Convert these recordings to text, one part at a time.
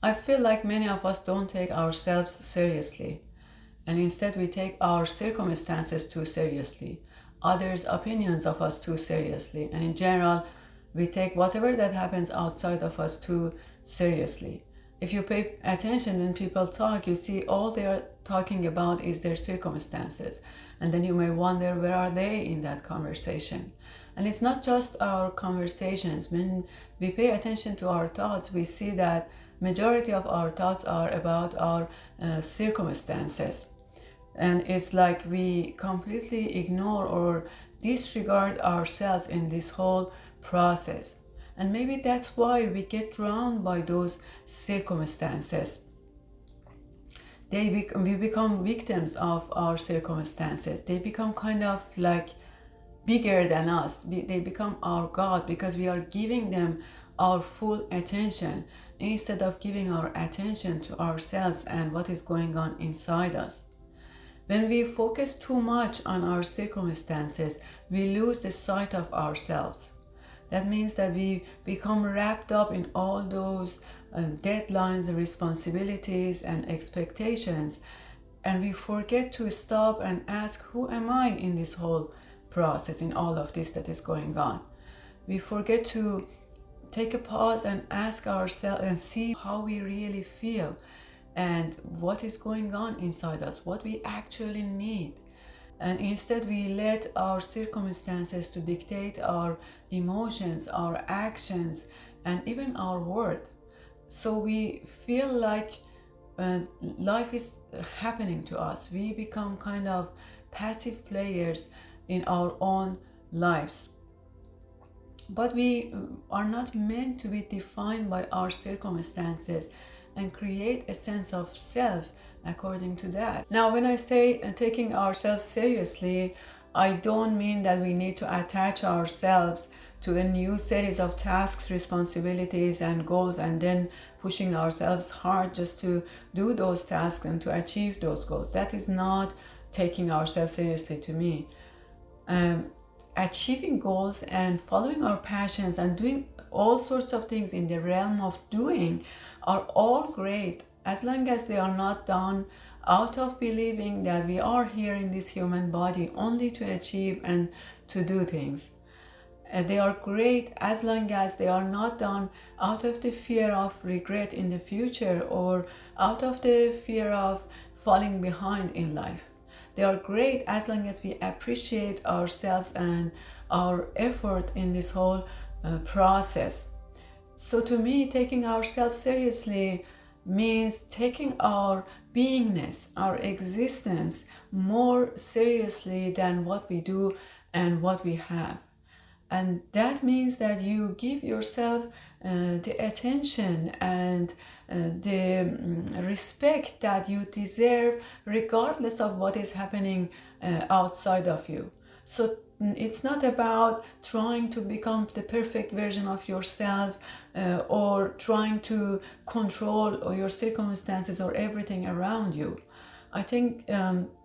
I feel like many of us don't take ourselves seriously, and instead we take our circumstances too seriously, others' opinions of us too seriously, and in general, we take whatever that happens outside of us too seriously. If you pay attention when people talk, you see all they are talking about is their circumstances, and then you may wonder where are they in that conversation. And it's not just our conversations. When we pay attention to our thoughts, we see that majority of our thoughts are about our circumstances, and it's like we completely ignore or disregard ourselves in this whole process. And maybe that's why we get drowned by those circumstances. We become victims of our circumstances. They become kind of like bigger than us. They become our God because we are giving them our full attention instead of giving our attention to ourselves and what is going on inside us. When we focus too much on our circumstances, we lose the sight of ourselves. That means that we become wrapped up in all those deadlines, responsibilities, and expectations, and we forget to stop and ask, who am I in this whole process, in all of this that is going on? We forget to take a pause and ask ourselves and see how we really feel and what is going on inside us, what we actually need. And instead we let our circumstances to dictate our emotions, our actions, and even our worth. So we feel like life is happening to us. We become kind of passive players in our own lives. But we are not meant to be defined by our circumstances and create a sense of self according to that. Now, when I say taking ourselves seriously, I don't mean that we need to attach ourselves to a new series of tasks, responsibilities, and goals, and then pushing ourselves hard just to do those tasks and to achieve those goals. That is not taking ourselves seriously to me. Achieving goals and following our passions and doing all sorts of things in the realm of doing are all great as long as they are not done out of believing that we are here in this human body only to achieve and to do things. They are great as long as they are not done out of the fear of regret in the future or out of the fear of falling behind in life. They are great as long as we appreciate ourselves and our effort in this whole process. So to me, taking ourselves seriously means taking our beingness, our existence more seriously than what we do and what we have. And that means that you give yourself the attention and the respect that you deserve regardless of what is happening outside of you. So it's not about trying to become the perfect version of yourself or trying to control your circumstances or everything around you. I think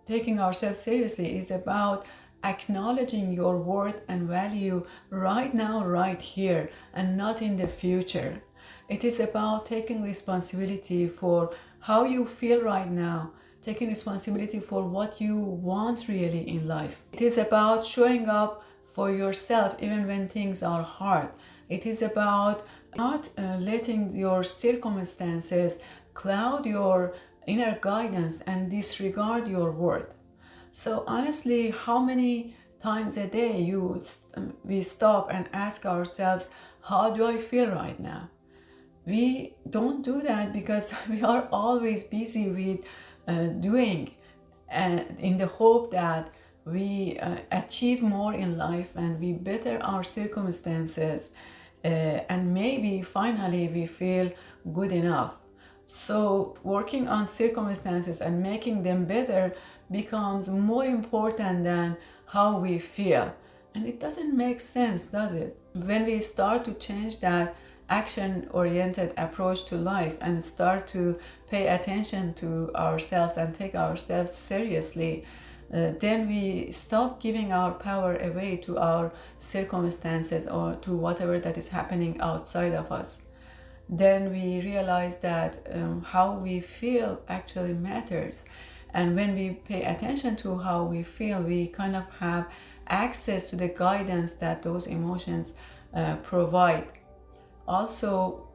taking ourselves seriously is about acknowledging your worth and value right now, right here, and not in the future. It is about taking responsibility for how you feel right now, taking responsibility for what you want really in life. It is about showing up for yourself even when things are hard. It is about not letting your circumstances cloud your inner guidance and disregard your worth. So honestly, how many times a day we stop and ask ourselves, how do I feel right now? We don't do that because we are always busy with doing, and in the hope that we achieve more in life and we better our circumstances, and maybe finally we feel good enough. So working on circumstances and making them better becomes more important than how we feel. And it doesn't make sense, does it? When we start to change that action-oriented approach to life and start to pay attention to ourselves and take ourselves seriously, then we stop giving our power away to our circumstances or to whatever that is happening outside of us. then we realize that how we feel actually matters. And when we pay attention to how we feel, we kind of have access to the guidance that those emotions provide. Also,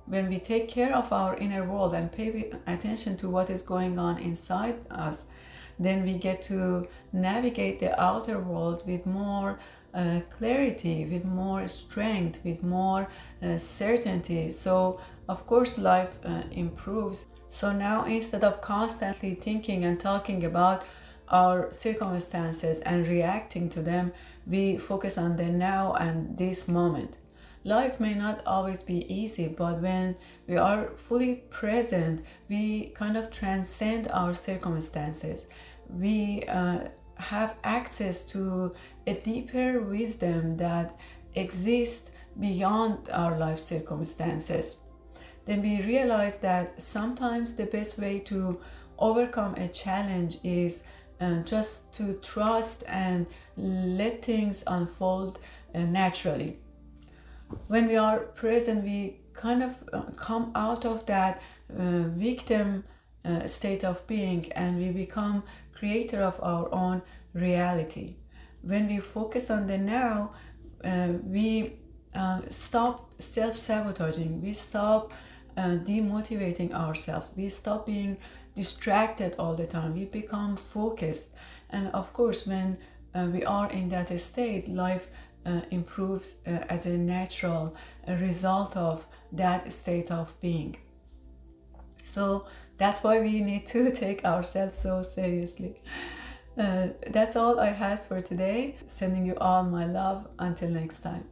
when we take care of our inner world and pay attention to what is going on inside us, then we get to navigate the outer world with more clarity, with more strength, with more certainty. So, of course, life improves. So now, instead of constantly thinking and talking about our circumstances and reacting to them, we focus on the now and this moment. Life may not always be easy, but when we are fully present, we kind of transcend our circumstances. We have access to a deeper wisdom that exists beyond our life circumstances. Then we realize that sometimes the best way to overcome a challenge is just to trust and let things unfold naturally. When we are present, we kind of come out of that victim state of being, and we become creator of our own reality. When we focus on the now, we stop self-sabotaging, we stop demotivating ourselves, we stop being distracted all the time, we become focused. And of course, when we are in that state, life improves as a natural result of that state of being. So that's why we need to take ourselves so seriously. That's all I had for today. Sending you all my love. Until next time.